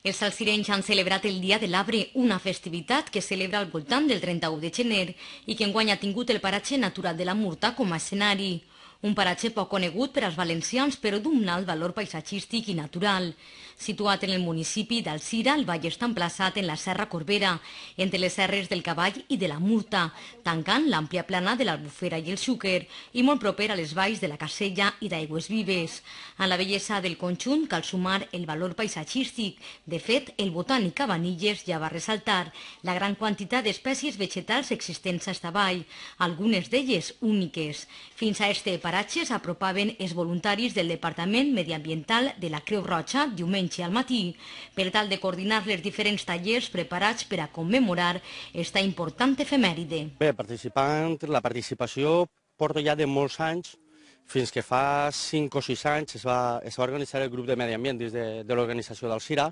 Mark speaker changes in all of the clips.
Speaker 1: Els salsirenys han celebrat el Dia de l'Arbre, una festivitat que es celebra al voltant del 31 de gener i que enguany ha tingut el paratge natural de la Murta com a escenari. Un paratge poc conegut per als valencians, però d'un alt valor paisatgístic i natural. Situat en el municipi d'Alzira, el vall està emplaçat en la Serra Corbera, entre les serres del Cavall i de la Murta, tancant l'àmplia plana de l'Albufera i el Xúquer, i molt proper a les valls de la Casella i d'Aigües Vives. A la bellesa del conjunt cal sumar el valor paisatgístic. De fet, el botànic Cabanilles ja va ressaltar la gran quantitat d'espècies vegetals existents a esta vall, algunes d'elles úniques. Fins a este paratge s'apropaven els voluntaris del Departament Mediambiental de la Creu Roja diumenge al matí, per tal de coordinar les diferents tallers preparats per a commemorar esta important efemèride.
Speaker 2: Bé, la participació porto ja de molts anys, fins que fa 5 o 6 anys es va organitzar el grup de medi ambient dins de l'organització d'Alzira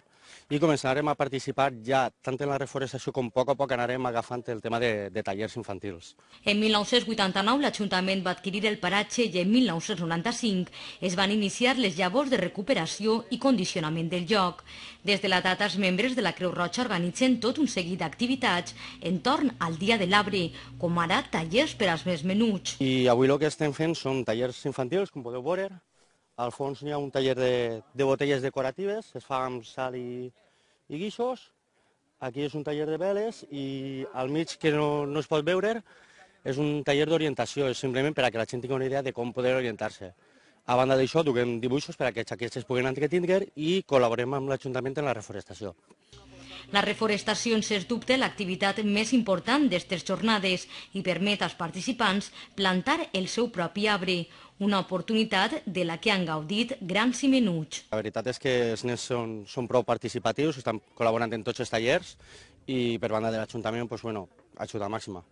Speaker 2: i començarem a participar ja tant en la reforestació com a poc anarem agafant el tema de tallers infantils.
Speaker 1: En 1989 l'Ajuntament va adquirir el paratge i en 1995 es van iniciar les llavors de recuperació i condicionament del lloc. Des de la data els membres de la Creu Roja organitzen tot un seguit d'activitats entorn al Dia de l'Arbre, com ara tallers per als més menuts.
Speaker 2: I avui el que estem fent són tallers infantils, com podeu veure. Al fons hi ha un taller de botelles decoratives, es fa amb sal i guixos. Aquí és un taller de veles i al mig, que no es pot veure, és un taller d'orientació, és simplement per a que la gent tingui una idea de com poder orientar-se. A banda d'això, duguem dibuixos per a que els xaquets es puguin entretindre i col·laborem amb l'Ajuntament en la reforestació.
Speaker 1: La reforestació, sens dubte, l'activitat més important d'aquestes jornades i permet als participants plantar el seu propi arbre, una oportunitat de la que han gaudit grans i menuts.
Speaker 2: La veritat és que els nens són prou participatius, estan col·laborant en tots els tallers i per banda de l'Ajuntament, ajuda màxima.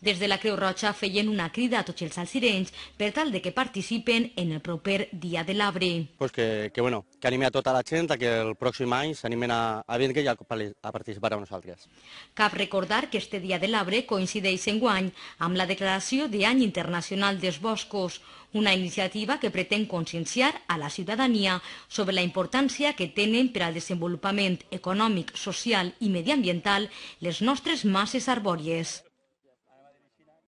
Speaker 1: Des de la Creu Roja feien una crida a tots els salsirenys per tal de que participen en el proper Dia de l'Arbre.
Speaker 2: Que anime a tota la gent que el pròxim any s'animen a vindre i a participar amb nosaltres.
Speaker 1: Cal recordar que este Dia de l'Arbre coincideix enguany amb la declaració d'Any Internacional dels Boscos, una iniciativa que pretén conscienciar a la ciutadania sobre la importància que tenen per al desenvolupament econòmic, social i mediambiental les nostres masses arbòries.